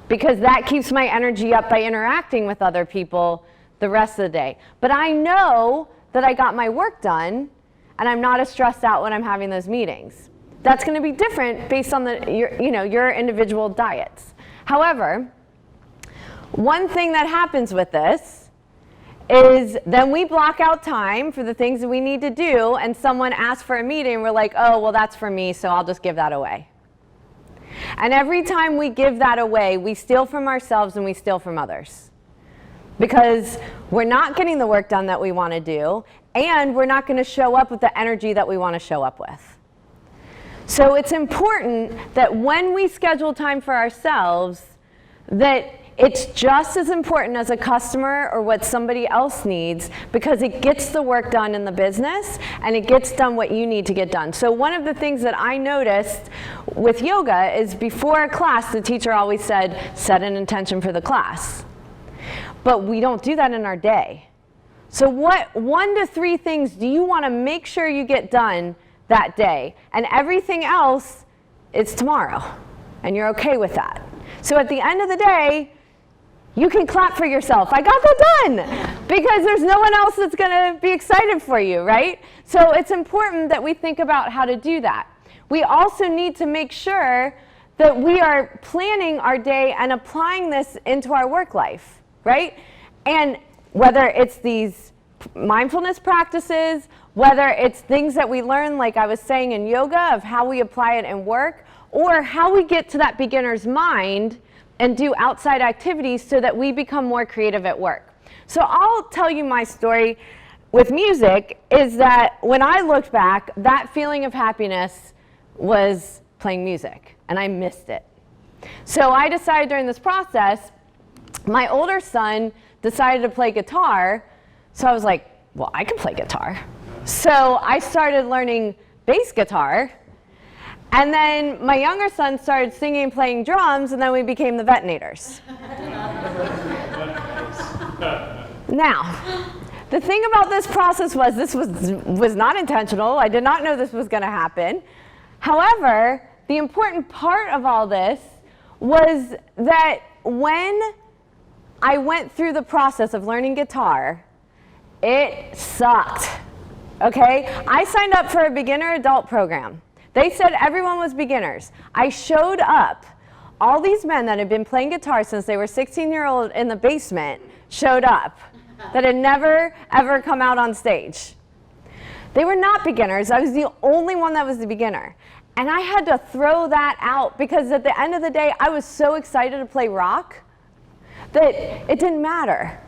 because that keeps my energy up by interacting with other people the rest of the day. But I know that I got my work done and I'm not as stressed out when I'm having those meetings. That's going to be different based on your individual diets. However, one thing that happens with this is then we block out time for the things that we need to do, and someone asks for a meeting, we're like, oh, well, that's for me, so I'll just give that away. And every time we give that away, we steal from ourselves and we steal from others. Because we're not getting the work done that we want to do, and we're not going to show up with the energy that we want to show up with. So it's important that when we schedule time for ourselves, that It's just as important as a customer or what somebody else needs, because it gets the work done in the business and it gets done what you need to get done. So one of the things that I noticed with yoga is before a class, the teacher always said, set an intention for the class. But we don't do that in our day. So what 1 to 3 things do you want to make sure you get done that day? And everything else is tomorrow. And you're okay with that. So at the end of the day, you can clap for yourself. I got that done! Because there's no one else that's going to be excited for you, right? So it's important that we think about how to do that. We also need to make sure that we are planning our day and applying this into our work life, right? And whether it's these mindfulness practices, whether it's things that we learn, like I was saying in yoga, of how we apply it in work, or how we get to that beginner's mind and do outside activities so that we become more creative at work. So I'll tell you my story with music, is that when I looked back, that feeling of happiness was playing music, and I missed it. So I decided during this process, my older son decided to play guitar, so I was like, well, I can play guitar. So I started learning bass guitar, and then my younger son started singing and playing drums, and then we became the Vetonators. Now, the thing about this process was this was not intentional. I did not know this was going to happen. However, the important part of all this was that when I went through the process of learning guitar, it sucked. Okay? I signed up for a beginner adult program. They said everyone was beginners. I showed up. All these men that had been playing guitar since they were 16-year-old in the basement showed up, that had never, ever come out on stage. They were not beginners. I was the only one that was the beginner. And I had to throw that out, because at the end of the day, I was so excited to play rock that it didn't matter.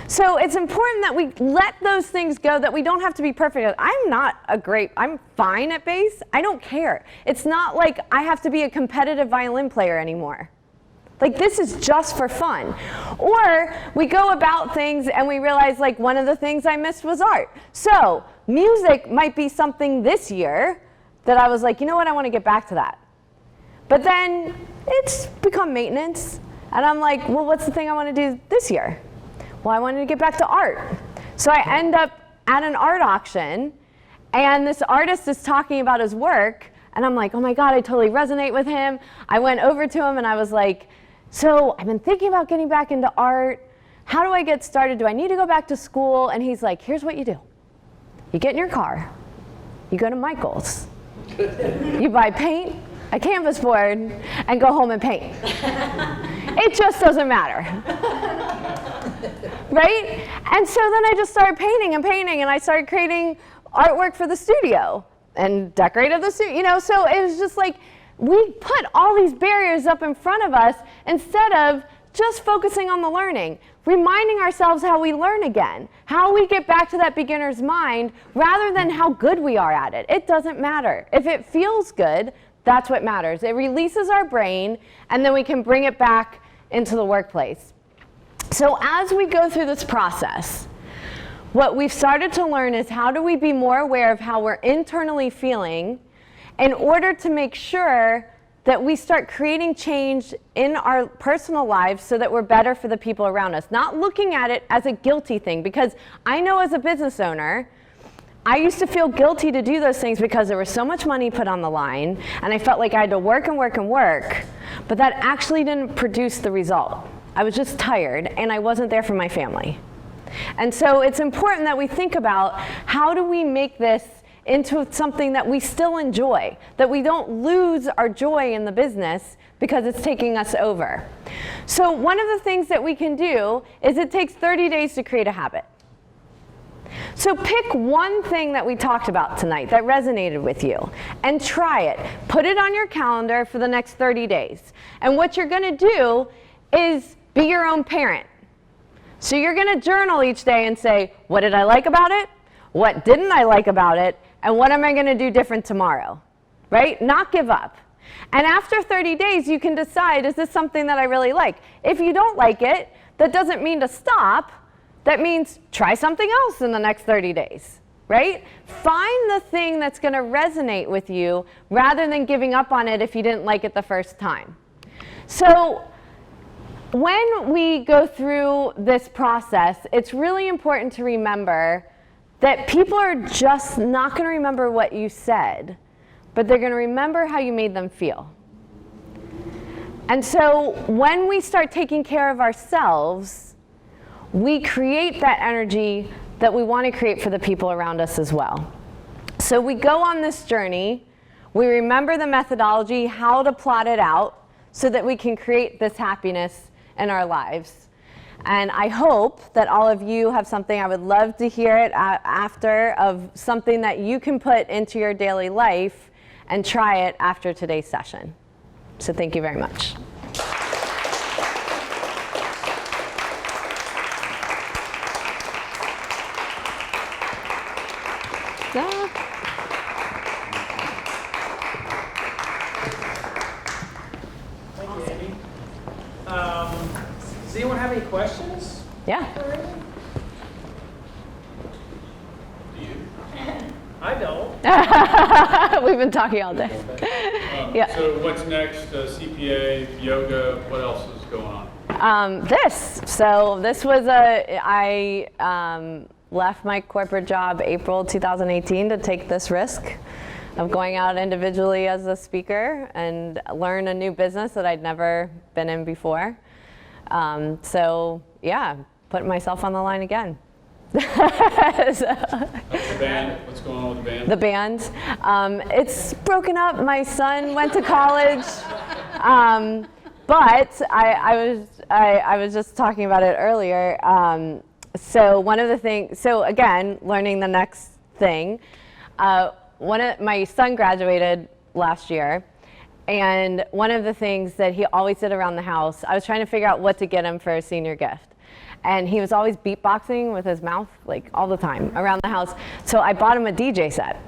So it's important that we let those things go, that we don't have to be perfect. I'm fine at bass. I don't care. It's not like I have to be a competitive violin player anymore. Like, this is just for fun. Or we go about things and we realize, like, one of the things I missed was art. So music might be something this year that I was like, you know what, I want to get back to that. But then it's become maintenance. And I'm like, well, what's the thing I want to do this year? Well, I wanted to get back to art. So I end up at an art auction, and this artist is talking about his work, and I'm like, oh my God, I totally resonate with him. I went over to him and I was like, so I've been thinking about getting back into art. How do I get started? Do I need to go back to school? And he's like, here's what you do. You get in your car, you go to Michael's, you buy paint, a canvas board, and go home and paint. It just doesn't matter. Right? And so then I just started painting and painting, and I started creating artwork for the studio and decorated the studio, you know, so it was just like, we put all these barriers up in front of us instead of just focusing on the learning, reminding ourselves how we learn again, how we get back to that beginner's mind rather than how good we are at it. It doesn't matter. If it feels good, that's what matters. It releases our brain, and then we can bring it back into the workplace. So as we go through this process, what we've started to learn is how do we be more aware of how we're internally feeling in order to make sure that we start creating change in our personal lives so that we're better for the people around us. Not looking at it as a guilty thing, because I know as a business owner, I used to feel guilty to do those things because there was so much money put on the line, and I felt like I had to work and work and work, but that actually didn't produce the result. I was just tired, and I wasn't there for my family. And so it's important that we think about how do we make this into something that we still enjoy, that we don't lose our joy in the business because it's taking us over. So one of the things that we can do is it takes 30 days to create a habit. So pick one thing that we talked about tonight that resonated with you and try it. Put it on your calendar for the next 30 days. And what you're going to do is be your own parent. So you're going to journal each day and say, what did I like about it? What didn't I like about it? And what am I going to do different tomorrow? Right? Not give up. And after 30 days, you can decide, is this something that I really like? If you don't like it, that doesn't mean to stop. That means try something else in the next 30 days, right? Find the thing that's going to resonate with you rather than giving up on it if you didn't like it the first time. So when we go through this process, it's really important to remember that people are just not going to remember what you said, but they're going to remember how you made them feel. And so when we start taking care of ourselves, we create that energy that we want to create for the people around us as well. So we go on this journey, we remember the methodology, how to plot it out, so that we can create this happiness in our lives. And I hope that all of you have something, I would love to hear it after, of something that you can put into your daily life and try it after today's session. So thank you very much. Thank you, Amy. Does anyone have any questions? Yeah. I don't. We've been talking all day. Yeah. So what's next? CPA, yoga, what else is going on? This was I left my corporate job April 2018 to take this risk of going out individually as a speaker and learn a new business that I'd never been in before. So yeah, putting myself on the line again. The band, what's going on with the band? The band, it's broken up. My son went to college, but I was just talking about it earlier. So one of the things, so again, learning the next thing. My son graduated last year, and one of the things that he always did around the house, I was trying to figure out what to get him for a senior gift. And he was always beatboxing with his mouth, like all the time around the house. So I bought him a DJ set,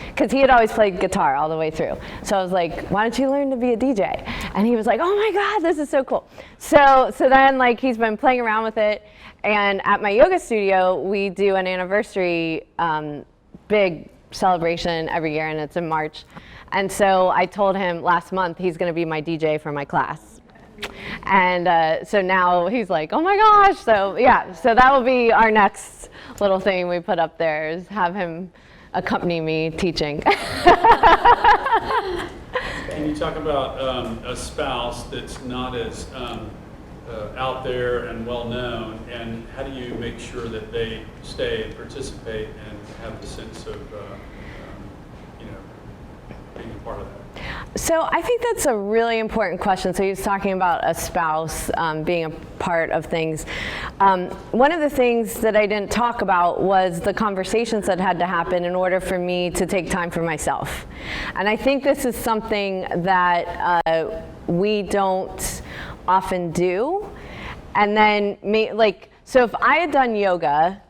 because he had always played guitar all the way through. So I was like, why don't you learn to be a DJ? And he was like, oh my God, this is so cool. So then like he's been playing around with it. And at my yoga studio, we do an anniversary big celebration every year, and it's in March. And so I told him last month he's going to be my DJ for my class. And so now he's like, oh my gosh. So yeah, so that will be our next little thing we put up there, is have him accompany me teaching. Can you talk about a spouse that's not as out there and well known, and how do you make sure that they stay and participate and have the sense of being a part of that? So I think that's a really important question. So he was talking about a spouse being a part of things. One of the things that I didn't talk about was the conversations that had to happen in order for me to take time for myself. And I think this is something that we don't often do. And then, so if I had done yoga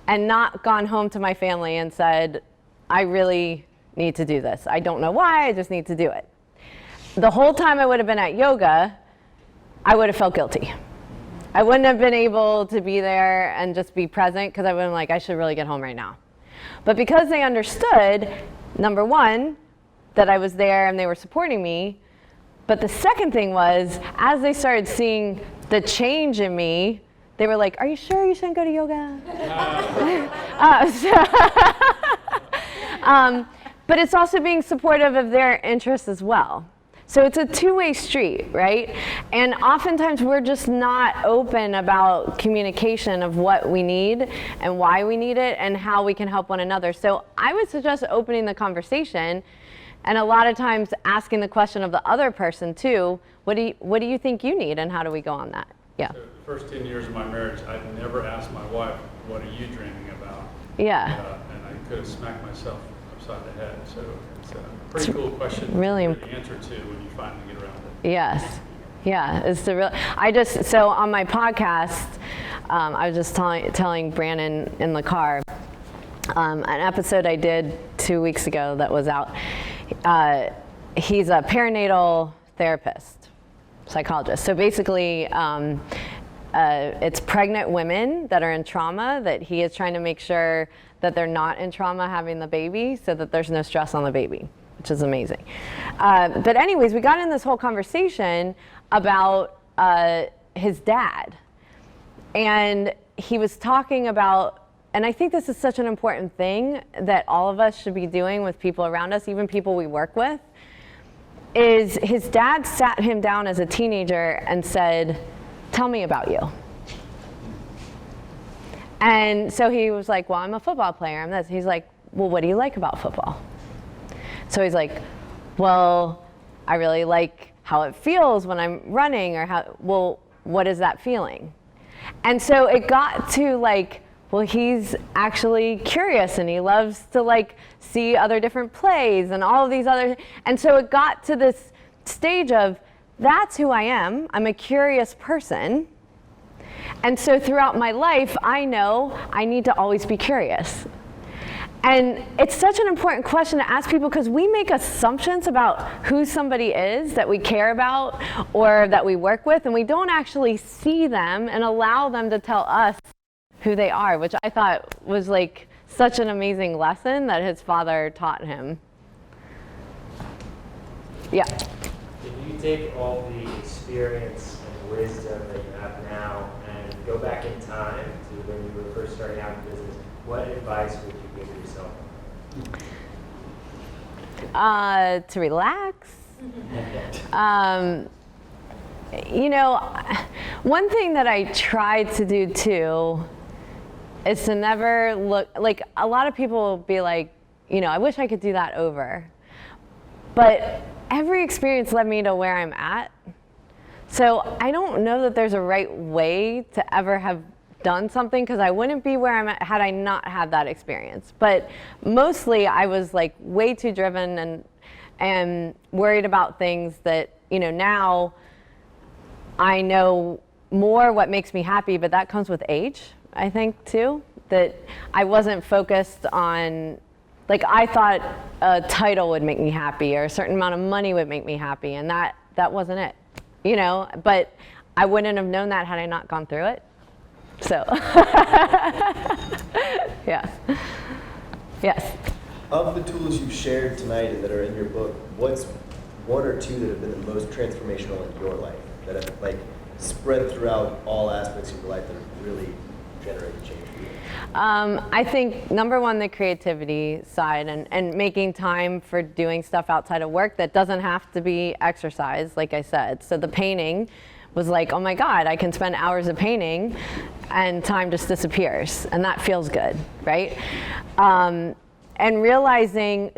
and not gone home to my family and said, I really need to do this. I don't know why, I just need to do it. The whole time I would have been at yoga, I would have felt guilty. I wouldn't have been able to be there and just be present, because I would have been like, I should really get home right now. But because they understood, number one, that I was there and they were supporting me, but the second thing was, as they started seeing the change in me, they were like, are you sure you shouldn't go to yoga? But it's also being supportive of their interests as well. So it's a two-way street, right? And oftentimes we're just not open about communication of what we need and why we need it and how we can help one another. So I would suggest opening the conversation, and a lot of times asking the question of the other person too, what do you think you need, and how do we go on that? Yeah. So the first 10 years of my marriage, I'd never asked my wife, what are you dreaming about? Yeah. And I could have smacked myself upside the head. So it's a pretty cool question really to answer to when you finally get around it. Yes. Yeah, it's the real. So on my podcast, I was just telling Brandon in the car, an episode I did 2 weeks ago that was out. he's a perinatal therapist, psychologist. So basically, it's pregnant women that are in trauma that he is trying to make sure that they're not in trauma having the baby so that there's no stress on the baby, which is amazing. But anyways, we got in this whole conversation about his dad. And he was talking about, and I think this is such an important thing that all of us should be doing with people around us, even people we work with, is his dad sat him down as a teenager and said, "Tell me about you." And so he was like, "Well, I'm a football player. I'm this." He's like, "Well, what do you like about football?" So he's like, "Well, I really like how it feels when I'm running," or well, what is that feeling? And so it got to like, well, he's actually curious and he loves to like see other different plays and all of these other, and so it got to this stage of, that's who I am. I'm a curious person. And so throughout my life, I know I need to always be curious. And it's such an important question to ask people because we make assumptions about who somebody is that we care about or that we work with, and we don't actually see them and allow them to tell us who they are, which I thought was like such an amazing lesson that his father taught him. Yeah. If you take all the experience and wisdom that you have now and go back in time to when you were first starting out in business, what advice would you give yourself? To relax. You know, one thing that I tried to do too is to never look, like a lot of people will be like, you know, I wish I could do that over. But every experience led me to where I'm at. So I don't know that there's a right way to ever have done something because I wouldn't be where I'm at had I not had that experience. But mostly I was like way too driven and worried about things that, you know, now I know more what makes me happy, but that comes with age, I think too, that I wasn't focused on, like I thought a title would make me happy or a certain amount of money would make me happy, and that wasn't it, you know, but I wouldn't have known that had I not gone through it. So, yeah. Yes. Of the tools you've shared tonight and that are in your book, what's one or two that have been the most transformational in your life, that have like spread throughout all aspects of your life that have really generated change for you? I think number one, the creativity side and making time for doing stuff outside of work that doesn't have to be exercise, like I said. So the painting was like, oh my God, I can spend hours of painting and time just disappears, and that feels good, right? And realizing,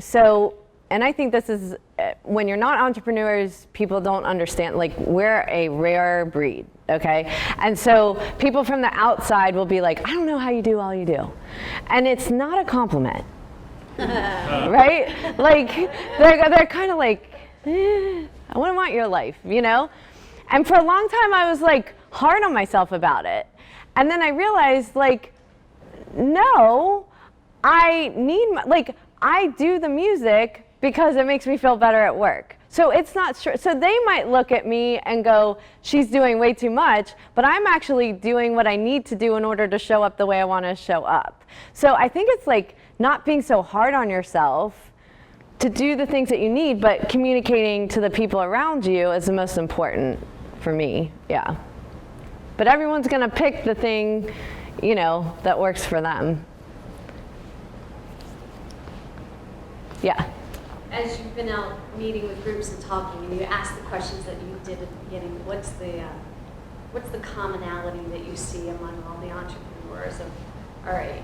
and I think this is, when you're not entrepreneurs, people don't understand, like we're a rare breed, okay? And so people from the outside will be like, I don't know how you do all you do. And it's not a compliment, right? Like, they're kind of like, I wouldn't want your life, you know? And for a long time, I was like hard on myself about it. And then I realized, like, no, I need, I do the music because it makes me feel better at work. So it's not so they might look at me and go, she's doing way too much, but I'm actually doing what I need to do in order to show up the way I want to show up. So I think it's like not being so hard on yourself to do the things that you need, but communicating to the people around you is the most important for me, yeah. But everyone's gonna pick the thing, you know, that works for them. Yeah. As you've been out meeting with groups and talking, and you asked the questions that you did at the beginning, what's the commonality that you see among all the entrepreneurs of, all right,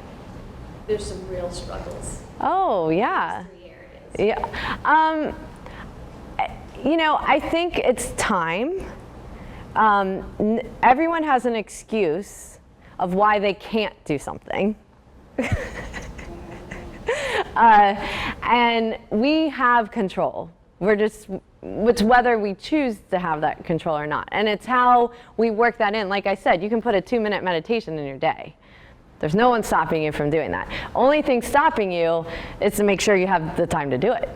there's some real struggles. Oh, yeah. These 3 areas. Yeah. You know, I think it's time. Everyone has an excuse of why they can't do something. And we have control. It's whether we choose to have that control or not. And it's how we work that in. Like I said, you can put a 2-minute meditation in your day. There's no one stopping you from doing that. Only thing stopping you is to make sure you have the time to do it.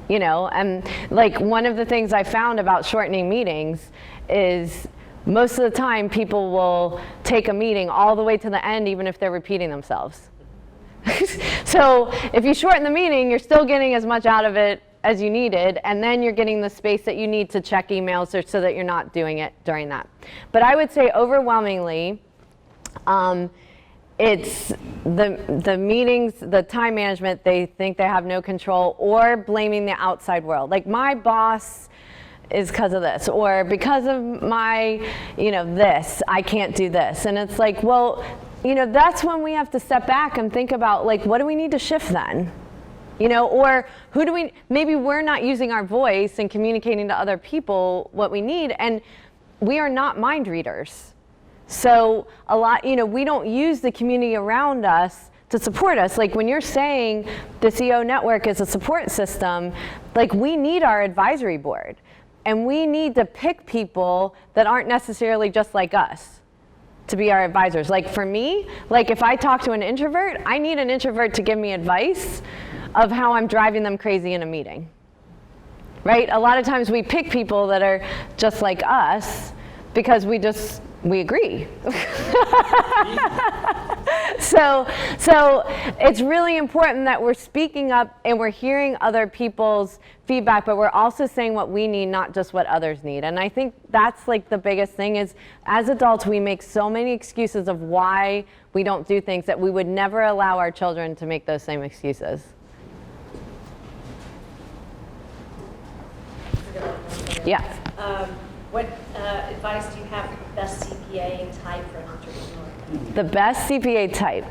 you know? And like one of the things I found about shortening meetings is most of the time people will take a meeting all the way to the end even if they're repeating themselves. So if you shorten the meeting, you're still getting as much out of it as you needed, and then you're getting the space that you need to check emails or so that you're not doing it during that. But I would say overwhelmingly, it's the meetings, the time management, they think they have no control, or blaming the outside world. Like my boss is because of this, or because of my, you know, this, I can't do this. And it's like, well, you know, that's when we have to step back and think about, like, what do we need to shift then? You know, or who do we, maybe we're not using our voice and communicating to other people what we need, and we are not mind readers. So a lot, you know, we don't use the community around us to support us. Like when you're saying the CO network is a support system, like we need our advisory board, and we need to pick people that aren't necessarily just like us to be our advisors. Like for me, like if I talk to an introvert, I need an introvert to give me advice of how I'm driving them crazy in a meeting, right? A lot of times we pick people that are just like us because we agree. So it's really important that we're speaking up and we're hearing other people's feedback, but we're also saying what we need, not just what others need. And I think that's like the biggest thing is, as adults, we make so many excuses of why we don't do things that we would never allow our children to make those same excuses. Yeah. What advice do you have for the best CPA type for an entrepreneur? The best CPA type.